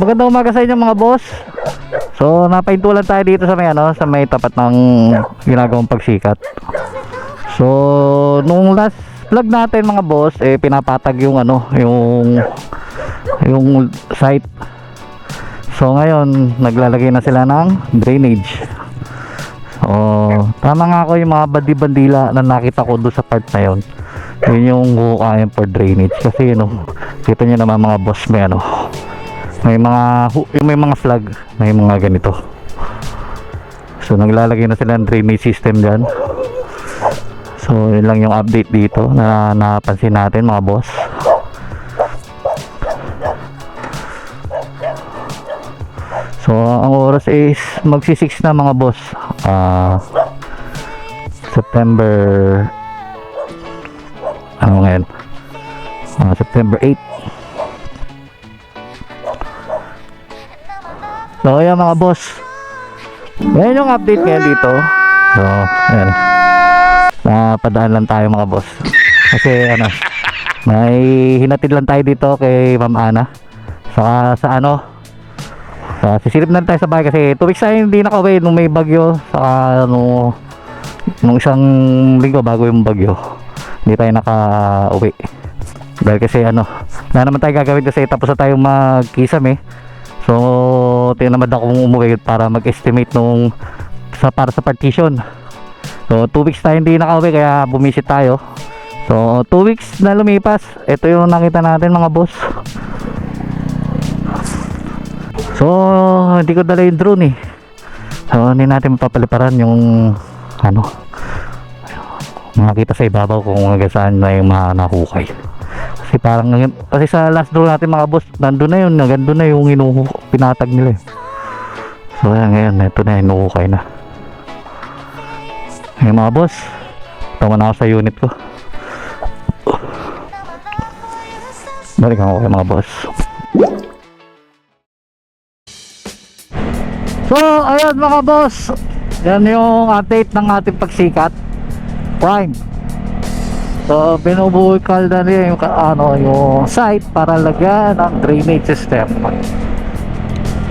Magandang umaga sa inyo mga boss. So napahintulan tayo dito sa may sa may tapat ng ginagawang pagsikat. So nung last vlog natin mga boss, pinapatag yung yung site. So ngayon naglalagay na sila ng drainage. Tama nga ako, yung mga bandi-bandila na nakita ko doon sa part na yun, yun yung hukayan for drainage. Kasi kita nyo naman mga boss, may mga flag, may mga ganito. So naglalagay na sila ng drainage system dyan. So yun lang yung update dito na napansin natin mga boss. So ang oras is magsi-6 na mga boss. September ngayon? September 8. So ayan mga boss, yan yung update ngayon dito. So ayan, napadaan lang tayo mga boss kasi may hinatid lang tayo dito kay Ma'am Ana sa sisilip na tayo sa bahay kasi 2 weeks na hindi nakauwi nung may bagyo. Saka nung isang linggo bago yung bagyo, hindi tayo nakauwi dahil kasi wala naman tayo gagawin kasi tapos na tayong magkisam. So tinamad ako umuwi para mag-estimate para sa partition. So 2 weeks tayo hindi nakauwi kaya bumisit tayo. So 2 weeks na lumipas, ito yung nakita natin mga boss. So hindi ko dala yung drone so hindi natin mapapaliparan yung makakita sa ibabaw kung hanggang saan na yung mga nahukay. Kasi sa last drone natin mga boss, nandun na yung pinatag nila So ngayon ito na, hinuhukay na. Ngayon mga boss, tama na ako sa unit ko. Balikan ko kayo mga boss. So ayun mga boss, yan yung update ng ating pagsikat prime. So binubukal na niya yung site para lagyan ng drainage system.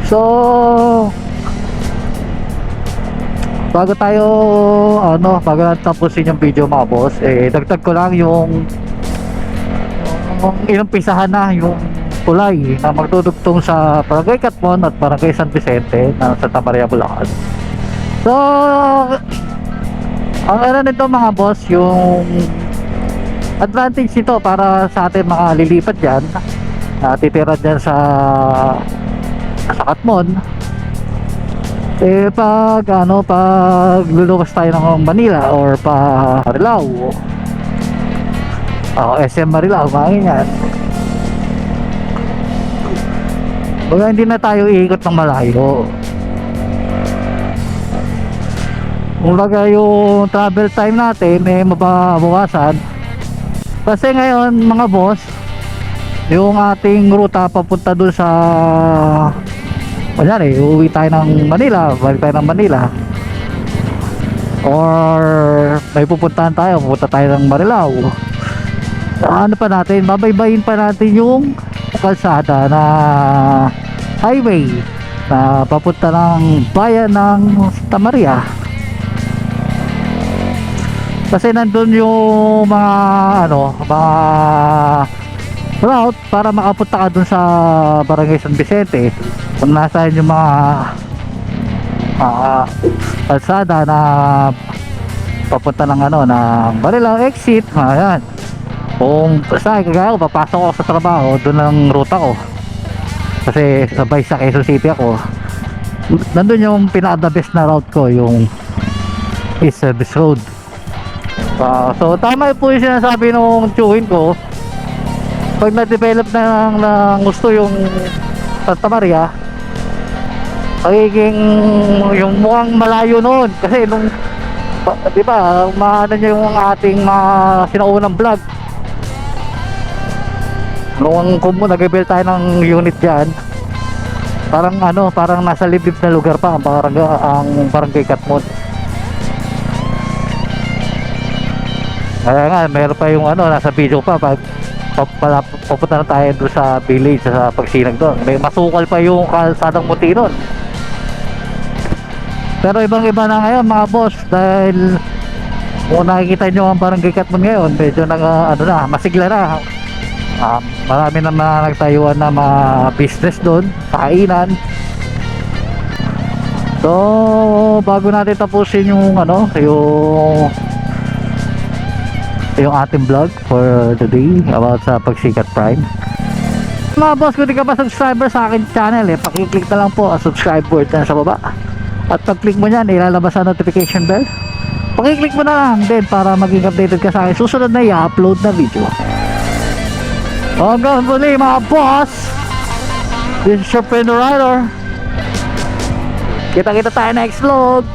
So bago natin tapusin yung video mga boss, dagdag ko lang yung inumpisahan na yung tulay na magdudugtong sa Barangay Catmon at Barangay San Vicente na sa Santa Maria, Bulacan. So ang nito mga boss, yung advantage nito para sa ating mga lilipat dyan, titira dyan sa Catmon, pag luluwas tayo ng Manila or pa Marilao, SM Marilao, ganyan. Baga hindi na tayo iikot ng malayo. Kumbaga yung travel time natin mababawasan. Kasi ngayon mga boss, yung ating ruta papunta dun sa uuwi tayo ng Manila, balik tayo ng Manila, or may pupunta tayo ng Marilao, babaybayin pa natin yung kalsada na highway na papunta ng bayan ng Santa Maria. Kasi nandun yung mga route para makapunta ka dun sa Barangay San Vicente. Kung nasaan yung mga kalsada na papunta ng ng Marilao exit, ayan. Kung saan kagaya ko, papasok ako sa trabaho, dun ang ruta ko. Kasi sabay sa Quezon City ako. Nandun yung pinaka-the best na route ko, yung East Service Road. So tama po yung sinasabi nung tiyuhin ko, pag na-develop ng gusto yung Santa Maria, magiging yung mukhang malayo noon. Kasi diba, niya yung ating sinaunang vlog nung nag-build tayo ng unit dyan, parang nasa liblib na lugar pa ang Barangay Catmon. Kaya nga meron pa yung nasa video pa, pag Pupunta na tayo doon sa village, sa pagsinag doon. May masukal pa yung kalsadang muti doon. Pero ibang iba na ngayon mga boss, dahil kung nakikita nyo ang Barangay Katmon ngayon, medyo ano na, masigla na. Marami na mga nagtayuan na mga business doon, sa kainan. So bago natin tapusin yung yung ating vlog for today about sa Pagsikat Prime, mga boss, kung di ka pa subscriber sa akin channel, pakiclick na lang po ang subscribe button sa baba, at pag-click mo nyan, ilalabas ang notification bell. Pakiclick mo na lang din para maging updated ka sa akin susunod na i-upload na video. Hanggang muli mga boss, this is your friend the Rider. Kita-kita tayo next vlog.